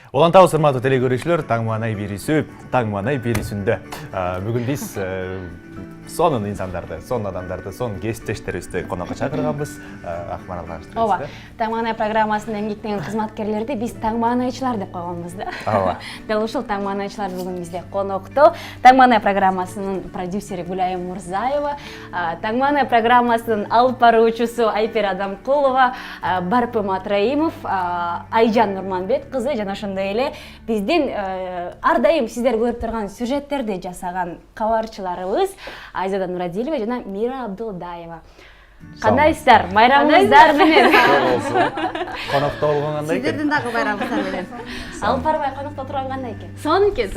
Улантабыз урматтуу теле көрүүчүлөр, таң маанай берүүсүндө бүгүн биз сонун инсандарды, сонун адамдарды, сонун кесиптештерибизди конокко чакырганбыз. Акмарал кантип? Ооба. Таң маанай программасында эмгектенген кызматкерлерди биз таң маанайчылар деп койгонбуз да. Ооба. Дал ушул таң маанайчылар бүгүн бизде конокто. Таң маанай программасынын продюсери Гүлайым Мурзаева, таң маанай программасынын алып баруучусу Айпер Адамкулова, Барпым Атраимов, Айжан Нурманбет кызы жана ошондой эле биздин ар дайым сиздер көрүп турган сюжеттерди жасаган кабарчыларыбыз Айзада Нурадилова жана Мира Абдулдаева. Кандайсыздар? Майрамыңыздар менен. Конокто болгон кандай экен? Сиздердин дагы байрамыңыздар менен. Алып барбай конокто турган кандай экен? Сонун экен.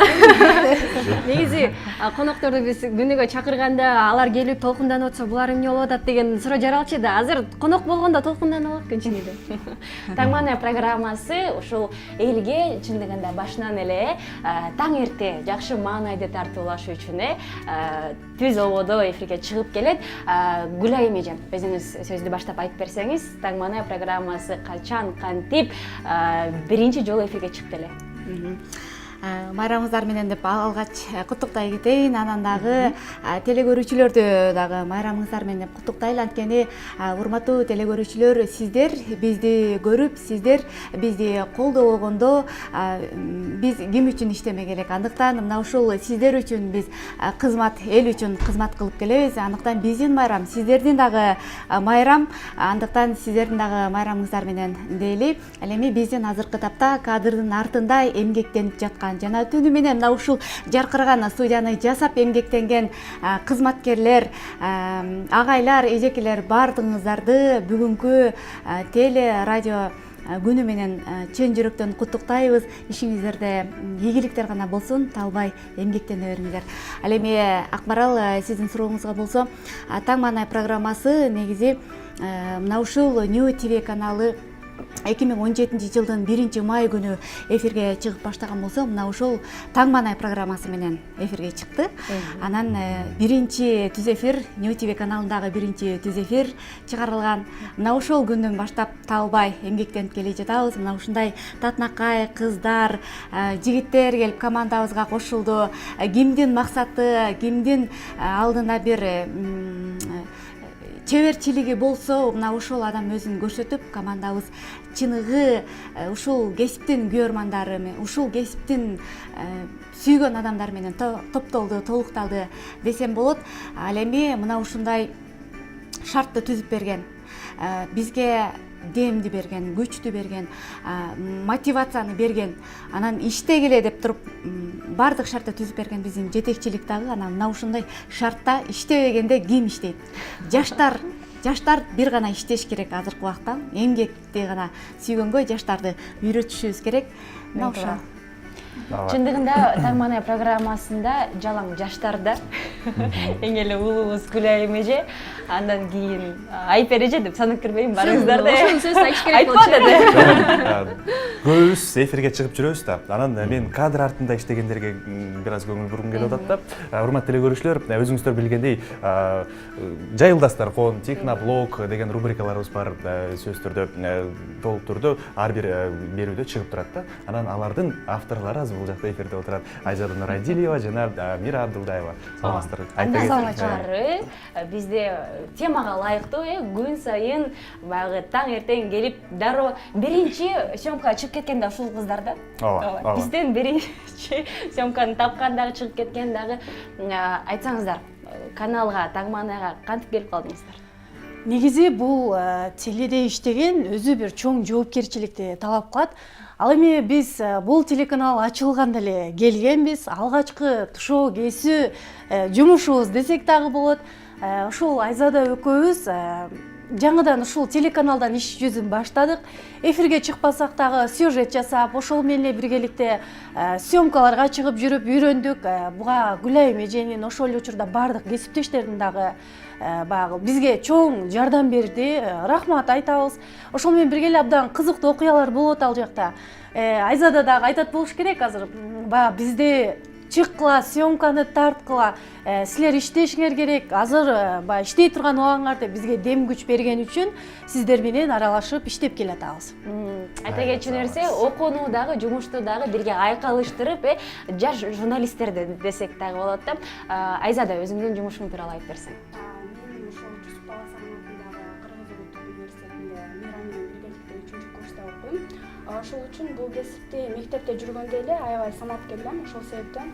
Негизи конокторду биз күнүгө чакырганда алар келип толкунданып атса булар эмне болуп атат деген суроо жаралчу да. Азыр конок болгондо толкунданып алат экен чынында. Таң маанай программасы ушул элге чындыгында башынан эле таң эрте жакшы маанайды тартуулашы үчүн түз ободо эфирге чыгып келет. Гүлайым эжем, өзүңүз сөздү баштап айтып берсеңиз, таң маанай программасы качан, кантип биринчи жолу эфирге чыкты эле? Майрамыңыздар менен деп алгач куттуктай кетейин. Анан дагы теле көрүүчүлөрдү дагы майрамыңыздар менен деп куттуктайлы. Анткени урматтуу теле көрүүчүлөр, сиздер бизди көрүп, сиздер бизди колдобогондо биз ким үчүн иштемек элек? Андыктан мына ушул сиздер үчүн биз кызмат, эл үчүн кызмат кылып келебиз. Андыктан биздин майрам, сиздердин дагы майрам. Андыктан сиздердин дагы майрамыңыздар менен дейли. Ал эми биздин азыркы тапта кадрдын артында эмгектенип жаткан жана түнү менен мына ушул жаркыраган студияны жасап эмгектенген кызматкерлер, агайлар, эжекелер баардыгыңыздарды бүгүнкү теле радио күнү менен чын жүрөктөн куттуктайбыз. Ишиңиздерде ийгиликтер гана болсун, талбай эмгектене бериңиздер. Ал эми Акмарал, сиздин сурооңузга болсо, таң маанай программасы негизи мына ушул New TV каналы 2017 жылдын 1 май күнү эфирге чыгып баштаган болсо, мына ушул таң маанай программасы менен эфирге чыкты. Анан биринчи түз эфир, New TV каналындагы биринчи түз эфир чыгарылган. Мына ушул күндөн баштап талбай эмгектенип келе жатабыз. Мына ушундай татынакай кыздар, жигиттер келип командабызга кошулду. Кимдин максаты, кимдин алдында бир чеберчилиги болсо, мына ушул адам өзүн көрсөтүп, командабыз чыныгы ушул кесиптин күйөрмандары, ушул кесиптин сүйгөн адамдар менен топтолду, толукталды десем болот. Ал эми мына ушундай шартты түзүп берген, бизге демди берген, күчтү берген, мотивацияны берген, анан иштегиле деп туруп баардык шартты түзүп берген биздин жетекчилик дагы. Анан мына ушундай шартта иштебегенде ким иштейт? Жаштар бир гана иштеш керек азыркы убакта. Эмгекти гана сүйгөнгө жаштарды үйрөтүшүбүз керек. Мына ошо. Чындыгында таң маанай программасында жалаң жаштарда эң эле улуубуз Гүлайым эже, андан кийин Айпер эже деп санап кирбейм, барыңыздар да. Ошол сөз айтыш керек болчу. Көбүбүз эфирге чыгып жүрөбүз да. Анан мен кадр артында иштегендерге бир аз көңүл бургум келип атат да. Урматтуу теле көрүүчүлөр, өзүңүздөр билгендей, жайылдастар фон, техноблог деген рубрикаларыбыз бар. Сөзсүз түрдө толук түрдө ар бир берүүдө чыгып турат да. Анан алардын авторлору бул жакта эфирде отурат. Айзада Нурадилова жана Мира Абдулдаева. Саламатсыздар. Айпер бизде темага лайыктуу күн сайын баягы таң эртең келип дароо биринчи съемкага чыгып кеткен да ушул кыздар да. Ооба. Бизден биринчи съемканы тапкан дагы, чыгып кеткен дагы. Айтсаңыздар, каналга, таң маанайга кантип келип калдыңыздар? Негизи бул теледе иштеген өзү бир чоң жоопкерчиликти талап кылат. Ал эми биз бул телеканал ачылганда эле келгенбиз. Алгачкы тушоо кесүү жумушубуз десек дагы болот. Ушул Айзада экөөбүз жаңыдан ушул телеканалдан иш жүзүн баштадык. Эфирге чыкпасак дагы сюжет жасап, ошол менен биргеликте съемкаларга чыгып жүрүп үйрөндүк. Буга Гүлайым эженин ошол эле учурда баардык кесиптештердин дагы баягы бизге чоң жардам берди. Рахмат айтабыз. Ошол менен бирге эле абдан кызыктуу окуялар болот ал жакта. Айзада дагы айтат болуш керек азыр. Баягы бизде чыккыла, съемканы тарткыла, силер иштешиңер керек. Азыр баягы иштей турган убагыңарда бизге дем күч берген үчүн сиздер менен аралашып иштеп келатабыз. Айта кетчү нерсе, окууну дагы, жумушту дагы бирге айкалыштырып, жаш журналисттерди десек дагы болот да. Айзада, өзүңдүн жумушуң тууралуу айтып берсең. Мен ошол Жусуп Баласаган атындагы Кыргыз Улуттук университетинде мейрам менен биргеликте 3-курста окуйм. Ошол үчүн бул кесипти мектепте жүргөндө эле аябай санап келгем. Ошол себептен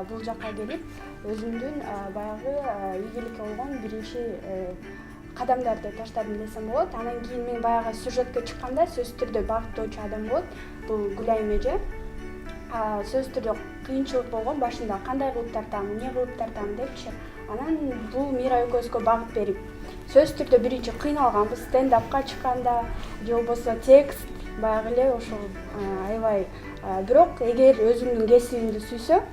бул жакка келип, өзүмдүн баягы ийгиликке болгон биринчи кадамдарды таштадым десем болот. Анан кийин мен баягы сюжетке чыкканда сөзсүз түрдө багыттоочу адам болот. Бул Гүлайым эже. Сөзсүз түрдө кыйынчылык болгон башында, кандай кылып тартам, эмне кылып тартам депчи. Анан бул Мира экөөбүзгө багыт берип, сөзсүз түрдө биринчи кыйналганбыз, стендапка чыкканда, же болбосо текст баягы эле ошол аябай. Бирок эгер өзүңдүн кесибиңди сүйсөң,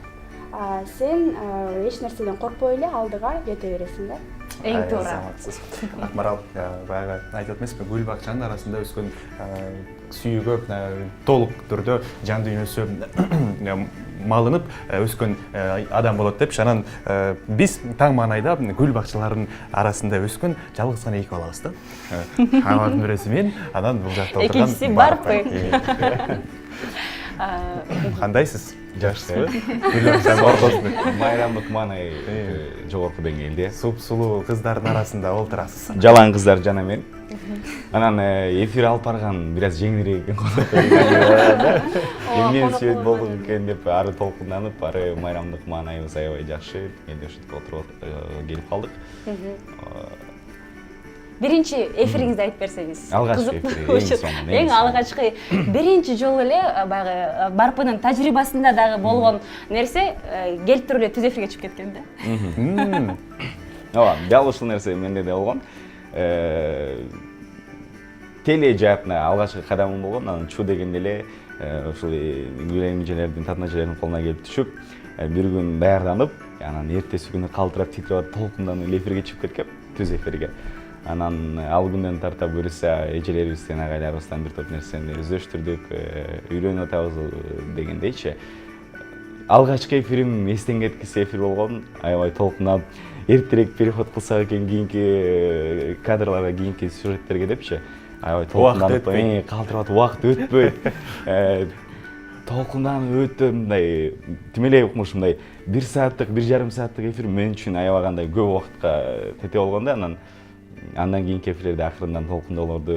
сен эч нерседен коркпой эле алдыга кете бересиң да. Эң туура. Акмарал баягы айтып эмеспи, гүл бакчанын арасында өскөн сүйүүгө толук түрдө жан дүйнөсү малынып өскөн адам болот депчи. Анан биз таң маанайда гүл бакчаларынын арасында өскөн жалгыз гана эки балабыз да. Алардын бирөөсү мен, анан бул жакта отурган экинчиси Барпы. Кандайсыз? Жакшы. Гүл бакчанын ортосунда Майрамдык маанай жогорку деңгээлде. сулуу кыздардын арасында олтурасыз. Жалаң кыздар жана мен. Анан эфир алып барган бир аз жеңилирээк экен да. Эмне свет болду экен деп ары толкунданып, ары майрамдык маанайыбыз аябай жакшы. Эми ошентип отуруп келип калдык. Биринчи эфириңизди айтып берсеңиз. Алгачкы эфир, эң алгачкы биринчи жолу эле баягы Барпынын тажрыйбасында дагы болгон нерсе келип туруп эле түз эфирге чыгып кеткен да. Ооба, дал ушул нерсе менде да болгон. Теле жаатына алгачкы кадамым болгон. Анан чу дегенде эле ушул Гүлайым эжелердин, Татына эжелердин колуна келип түшүп, бир күн даярданып, анан эртеси күнү калтырап, титиреп, толкунданып эле эфирге чыгып кеткем, түз эфирге. Анан ал күндөн тарта буюрса эжелерибизден, агайларыбыздан бир топ нерсени өздөштүрдүк, үйрөнүп атабыз дегендейчи. Алгачкы эфирим эстен кеткис эфир болгон, аябай толкунап, эртерээк переход кылсак экен кийинки кадрларга, кийинки сюжеттерге депчи. Аябай толкунданып, калтырып, убакыт өтпөйт. Толкунданып өтөп, мындай тимелей укмушумдай 1 сааттык, 1,5 сааттык эфир мен үчүн аябай кандай көп убакытка тете болгондо, андан кийинки эфирлерде акырындан толкундоолорду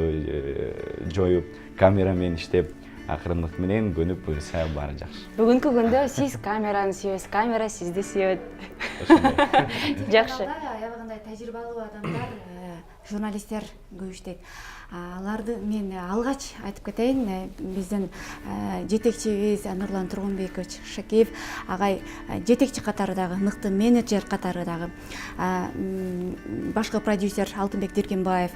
жоюп, камерамен иштеп, акырындык менен көнүп буюрса баары жакшы. Бүгүнкү күндө сиз камераны сүйөсүз, камера сизди сүйөт. Жакшы. Аябай кандай тажрыйбалуу адамдар, журналисттер көп иштейт. Аларды мен алгач айтып кетейин, биздин жетекчибиз Нурлан Тургунбекович Шакиев агай жетекчи катары дагы, мыкты менеджер катары дагы, башкы продюсер Алтынбек Диркенбаев,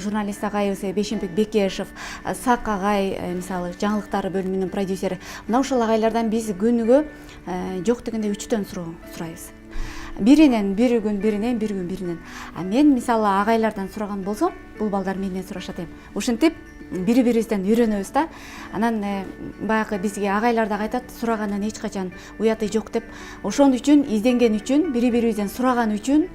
журналист агайыбыз Бейшембек Бекешев, Сак агай, мисалы жаңылыктар бөлүмүнүн продюсери. Мына ушул агайлардан биз күнүгө жок дегенде 3төн сурайбыз. Биринен бир күн биринен. Мен мисалы агайлардан сураган болсом, бул балдар менден сурашат эми. Ушинтип бири-бирибизден үйрөнөбүз да. Анан баягы бизге агайлар да айтат, сурагандан эч качан уяты жок деп. Ошон үчүн, изденген үчүн, бири-бирибизден сураган үчүн,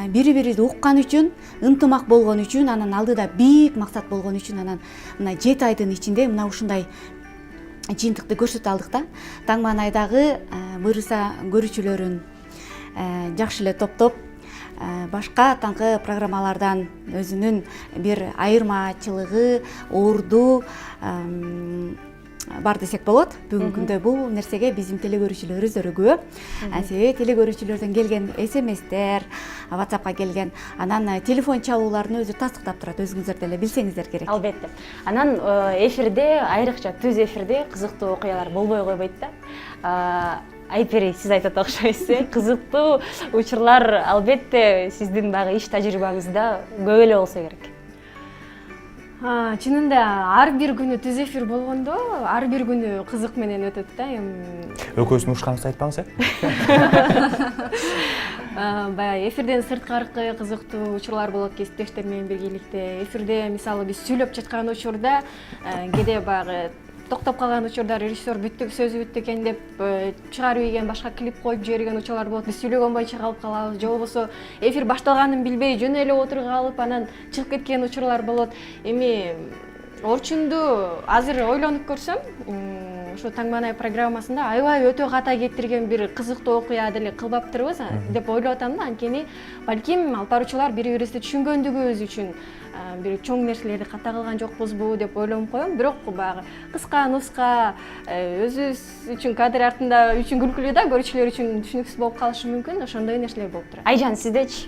бири-бирибизди уккан үчүн, ынтымак болгон үчүн, анан алдыда бийик максат болгон үчүн, анан мына 7 айдын ичинде мына ушундай жыйынтыкты көрсөтө алдык да. Таң маанайдагы буюрса көрүүчүлөрүн жакшы эле топтоп, башка таңкы программалардан өзүнүн бир айырмачылыгы, орду бар десек болот. Бүгүнкү күндө бул нерсеге биздин телекөрүүчүлөр өздөрү күбө. Себеби телекөрүүчүлөрдөн келген СМСтер, WhatsAppка келген, анан телефон чалуулардын өзү тастыктап турат, өзүңүздөр деле билсеңиздер керек. Албетте. Анан эфирде, айрыкча түз эфирде кызыктуу окуялар болбой койбойт да. Айпери, сиз айтат окшойсуз, кызыктуу учурлар албетте сиздин дагы иш тажрыйбаңызда көп эле болсо керек. Чынында ар бир күнү түз эфир болгондо, ар бир күнү кызык менен өтөт да. Экөөсүн ушканыңызды айтпаңыз, Баягы эфирден сырткаркы кызыктуу учурлар болот кесиптештер менен биргеликте. Эфирде мисалы биз сүйлөп жаткан учурда кээде баягы токтоп калган учурда режиссер бүттү, сөзү бүттү экен деп чыгарып ийген башка клип коюп жиберген учурлар болот. Биз сүйлөгөн боюнча калып калабыз, же болбосо эфир башталганын билбей жөн эле отуруп калып анан чыгып кеткен учурлар болот. Эми Орчунду азыр ойлонуп көрсөм, ошо Таңман ай программасында аябай өтө ката кеттирген бир кызыктуу окуя деле кылбаптырбыз деп ойлоп атам да. Анткени балким алып баруучулар бири-бирибизди түшүнгөндүгүбүз үчүн бир чоң нерселерди ката кылган жокпузбу деп ойлонуп коем. Бирок баягы кыска нуска өзүбүз үчүн кадр артында үчүн күлкүлүү да, көрүүчүлөр үчүн түшүнүксүз болуп калышы мүмкүн. Ошондой нерселер болуп турат. Айжан, сиздечи?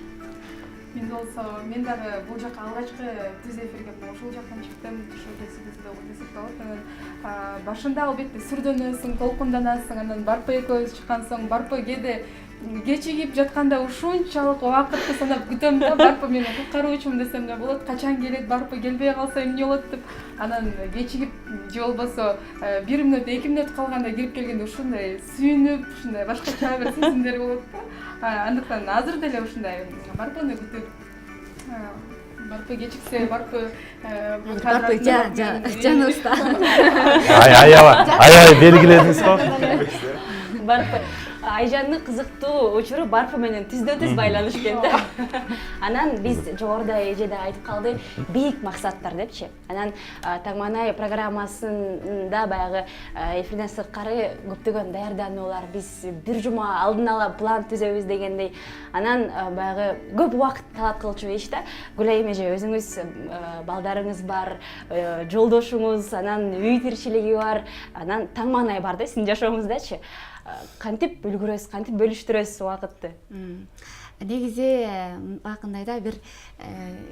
Мен болсо, мен дагы бул жака алгачкы түз эфирге ушул жактан чыктым, ушул кесибизде десек болот. Анан башында албетте сүрдөнөсүң, толкунданасың, анан Барпы экөөбүз чыккан соң Барпы кээде кечигип жатканда ушунчалык убакытты санап күтөм да, Барпы менин куткаруучум десем да болот, качан келет, Барпы келбей калса эмне болот деп. Анан кечигип же болбосо 1 мүнөт, 2 мүнөт калганда кирип келгенде ушундай сүйүнүп, ушундай башкача бир сезимдер болот да. Андыктан азыр деле ушундай Барпыны күтүп, Барпы кечиксе, Барпы жаныбызда. Аябай белгиледиңиз го. Барпы Айжанның кызыктуу учуру Барпы менен түздөн-түз байланыш экен да. Анан биз жогоруда эже да айтып калды, бийик максаттар депчи. Анан Таңман ай программасында баягы эфирден сырткары көптөгөн даярдануулар, биз бир жума алдын ала план түзөбүз дегендей. Анан баягы көп убакыт талап кылчу иш да. Гүлайым эже, өзүңүз балдарыңыз бар, жолдошуңуз, анан үй тирчилиги бар, анан Таңман ай бар да сиздин жашооңуздачы. Кантип үлгүрөсүз, кантип бөлүштүрөсүз убакытты? Негизи акындайда бир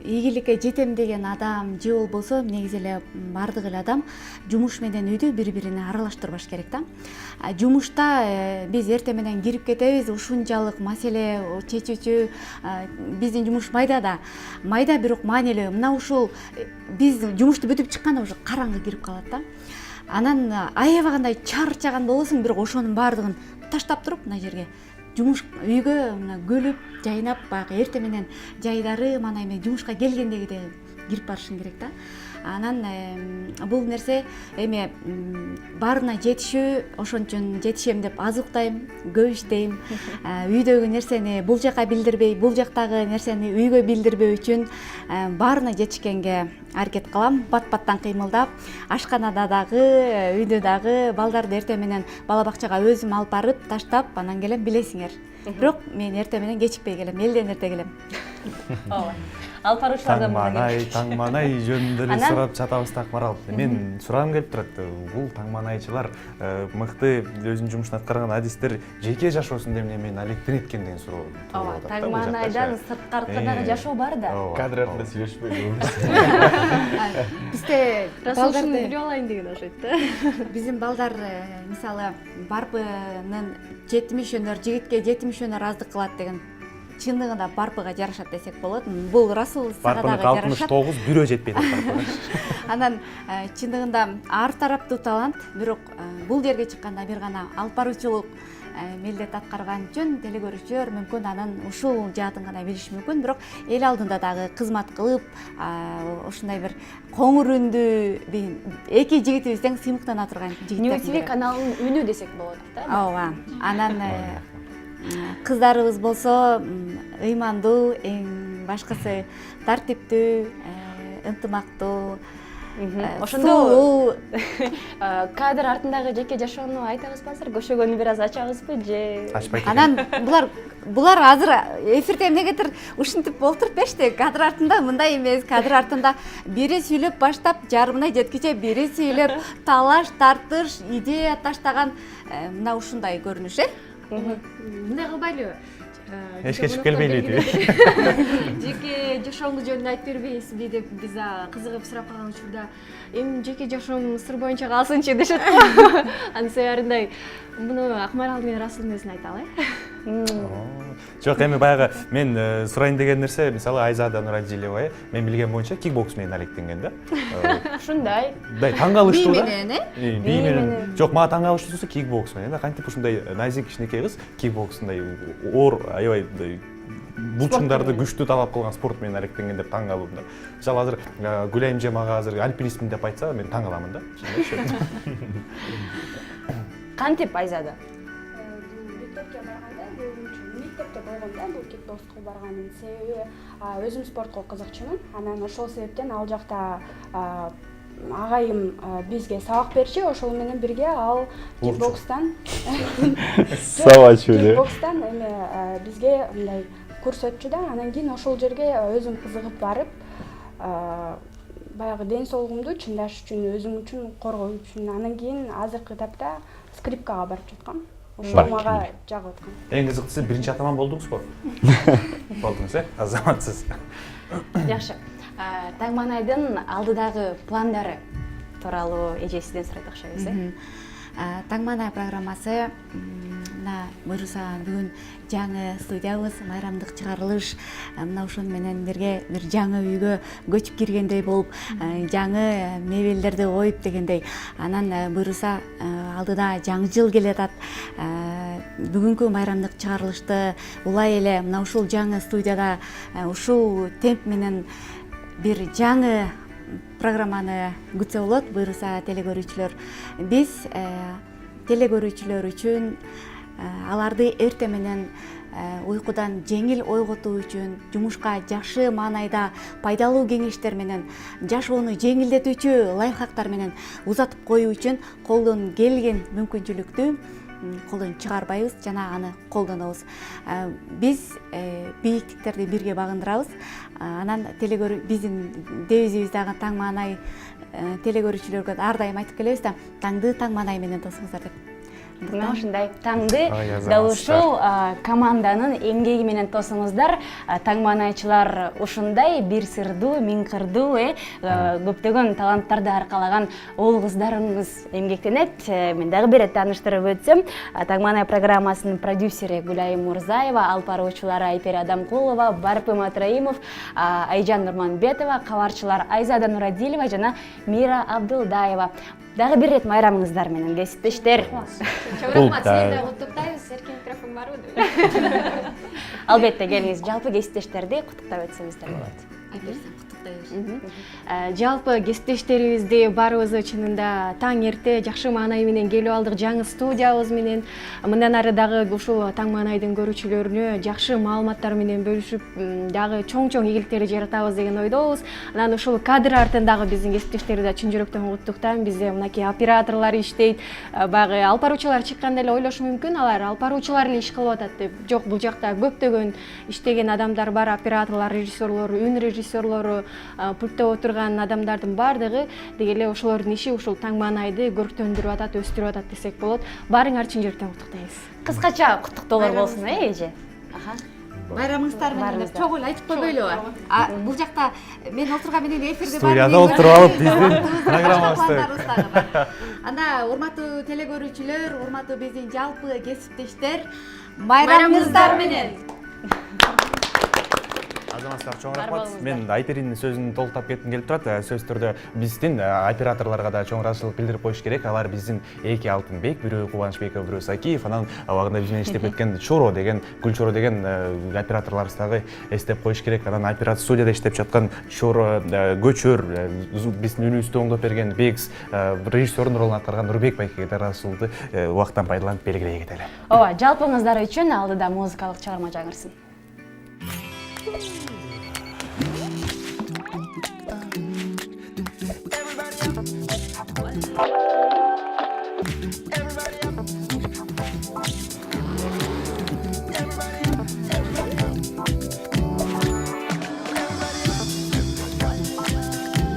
ийгиликке жетем деген адам же болбосо негизи эле бардык эле адам жумуш менен үйдү бири-бирине аралаштырбаш керек да. Жумушта биз эртең менен кирип кетебиз, ушунчалык маселе чечүүчү, биздин жумуш майда, бирок маанилүү. Мына ушул биз жумушту бүтүп чыкканда уже караңгы кирип калат да. Анан аябагандай чарчаган болосуң, бирок ошонун баардыгын таштап туруп мына жерге жумуш үйгө мына көлүп, жайнап, баягы эртең менен жайдары мана эме жумушка келгендегидей кирип барышың керек да. Анан бул нерсе эми баарына жетишүү, ошон үчүн жетишем деп аз уктайм, көп иштейм. Үйдөгү нерсени бул жака билдирбей, бул жактагы нерсени үйгө билдирбөө үчүн баарына жетишкенге аракет кылам. Бат-баттан кыймылдап, ашканада дагы, үйдө дагы балдарды эртең менен бала бакчага өзүм алып барып, таштап, анан келем, билесиңер. Бирок мен эртең менен кечикпей келем, элден эрте келем. Ооба. Алып баруучулардан Таңман ай жөнүндө эле сурап жатабыз да, Акмарал. Мен сурагым келип турат. Бул Таңман айчылар мыкты өзүнүн жумушун аткарган адистер жеке жашоосунда эмне мени алектенеткен деген суроо. Ооба, Таңман айдан сырткары дагы жашоо бар да. Кадр артында сүйлөшпөй. Бизде Расулшун билип алайын деген окшойт да. биздин балдар мисалы Барпынын 70 өнөр жигитке 70 өнөр аздык кылат деген чындыгында Барпыга жарашат десек болот. Бул Расул сага дагы жарашат. 69 бирөө жетпейт. Анан чындыгында ар тараптуу талант, бирок бул жерге чыкканда бир гана алып баруучулук милдет аткарган үчүн телекөрүүчүлөр мүмкүн анын ушул жаатын гана билиши мүмкүн, бирок эл алдында дагы кызмат кылып, ушундай бир коңур үндүү эки жигитибиз тең сыймыктана турган жигиттер. New TV каналынын үнү десек болот да. Ооба. Анан кыздарыбыз болсо ыймандуу, эң башкысы тартиптүү, ынтымактуу, ошондо кадр артындагы жеке жашоону айтабызбы азыр? Көшөгөнү бир аз ачабызбы же? Ачпайт. Анан булар азыр эфирде эмнегетир ушинтип болтуруп беришти. Кадр артында мындай эмес, кадр артында бири сүйлөп баштап жарымына жеткиче бири сүйлөп, талаш, тартыш, идея таштаган мына ушундай көрүнүш Мындай кылбайлыбы? Эч кечип келбейлиби? Жеке жашооңуз жөнүндө айтып бербейсизби деп биз кызыгып сурап калган учурда эми жеке жашоом сыр боюнча калсынчы дешет го. Анын себебинде муну Акмарал менен Расулдун өзүнө айталы. Жок, эми баягы мен сурайын деген нерсе, мисалы Айзада Нурадилова, мен билген боюнча кикбокс менен алектенген да. Ушундай. Таң калыштуу да. бий менен, Жок, мага таң калыштуусу кикбокс менен да. Кантип ушундай назик кичинекей кыз кикбоксундай оор, аябай булчуңдарды күчтүү талап кылган спорт менен алектенген деп таң калдым да. Мисалы азыр Гүлайым эже мага азыр альпинистмин деп айтса, мен таң каламын да. Кантип айзады? Мектепке барганда мектепте болгондо бул кикбокско барганымдын себеби өзүм спортко кызыкчумун. Анан ошол себептен ал жакта агайым бизге сабак берчи, ошол менен бирге ал кикбокстан сабачу деп. Кикбокстан эме бизге мындай курс өтчү да, анан кийин ошол жерге өзүм кызыгып барып, баягы ден соолугумду чыңдаш үчүн, өзүм үчүн коргоо үчүн, анан кийин азыркы этапта скрипкага барып жаткам. Ошол мага жагып аткан. Эң кызыктысы биринчи атаман болдуңузбу? Болдуңуз, азаматсыз. Жакшы. Таңманайдын алдыдагы пландары тууралуу эжесинен сурайт окшойбуз, Таңманай программасы мына буюрса бүгүн жаңы студиябыз, майрамдык чыгарылыш мына ошону менен бирге бир жаңы үйгө көчүп киргендей болуп, жаңы мебелдерди коюп дегендей. Анан буюрса алдыда жаңы жыл келатат. Бүгүнкү майрамдык чыгарылышты улай эле мына ушул жаңы студияда ушул темп менен бир жаңы программаны күтсө болот. Буюрса телекөрүүчүлөр, биз телекөрүүчүлөр үчүн аларды эртең менен уйкудан жеңил ойготуу үчүн, жумушка жакшы маанайда пайдалуу кеңештер менен, жашоону жеңилдетүүчү лайфхактар менен узатып коюу үчүн колдон келген мүмкүнчүлүктү колдон чыгарбайбыз жана аны колдонобуз. Биз бийиктиктерди бирге багындырабыз. Анан биздин девизибиз дагы Таңманай телекөрүүчүлөргө ар дайым айтып келебиз да, таңды Таңманай менен тосуңуздар деп. Мына ушундай таңды дал ушул команданын эмгеги менен тосуңуздар. Таңманайчылар ушундай бир сырдуу, миң кырдуу, көптөгөн таланттарды аркалаган уул кыздарыңыз эмгектенет. Мен дагы бир тааныштырып өтсөм, Таңманай программасынын продюсери Гүлайым Мурзаева, алып баруучулары Айпери Адамкулова, Барпы Матраимов, Айжан Нурманбетова, кабарчылар Айзада Нурадилова жана Мира Абдылдаева. Дагы бир рет майрамыңыздар менен кесиптештер. Чоң рахмат, сиздерди куттуктайбыз. Эркин микрофон барбы? Албетте келиңиз, жалпы кесиптештерди куттуктап өтсөңүздөр болот. Жалпы кесиптештерибизди баарыбызды чынында таң эрте жакшы маанай менен келип алдык жаңы студиябыз менен. Мындан ары дагы ушул Таңманайдын көрүүчүлөрүнө жакшы маалыматтар менен бөлүшүп, дагы чоң ийгиликтерди жаратабыз деген ойдобуз. Анан ушул кадр артындагы биздин кесиптештерди да чын жүрөктөн куттуктайм. Бизде мынакей операторлор иштейт. Баягы алып баруучулар чыкканда эле ойлошу мүмкүн, алар алып баруучулар эле иш кылып атат деп. Жок, бул жакта көптөгөн иштеген адамдар бар, операторлор, режиссерлор, үн режиссерлору, пультта отурган адамдардын баардыгы деги эле ошолордун иши ушул Таңманайды көрктөндүрүп атат, өстүрүп атат десек болот. Баарыңар чын жүрөктөн куттуктайбыз. Кыскача куттуктоолор болсун, эже. Байрамыңыздар менен чогуу эле айтып койбойлу. Бул жакта мен отурган менен эфирде бар. Студияда отуруп алып биздин программабызды. Анда урматтуу телекөрүүчүлөр, урматтуу биздин жалпы кесиптештер, байрамыңыздар менен. Азаматтар, чоң рахмат. Мен Айперинин сөзүн толуктап кетким келип турат. Сөзсүз түрдө биздин операторлорго да чоң ыраазычылык билдирип коюш керек. Алар биздин эки Алтынбек, бирөө Кубанычбеков, бирөө Сакиев, анан убагында биз менен иштеп кеткен Чоро деген, Гүлчоро деген операторлорубузду дагы эстеп коюш керек. Анан оператор студияда иштеп жаткан Чоро, Көчөр, биздин үнүбүздү оңдоп берген Бекс, режиссердун ролун аткарган Нурбек байкеге да ыраазычылыгымды убактан пайдаланып белгилей кетели. Ооба, жалпыңыздар үчүн алдыда музыкалык чыгарма жаңырсын.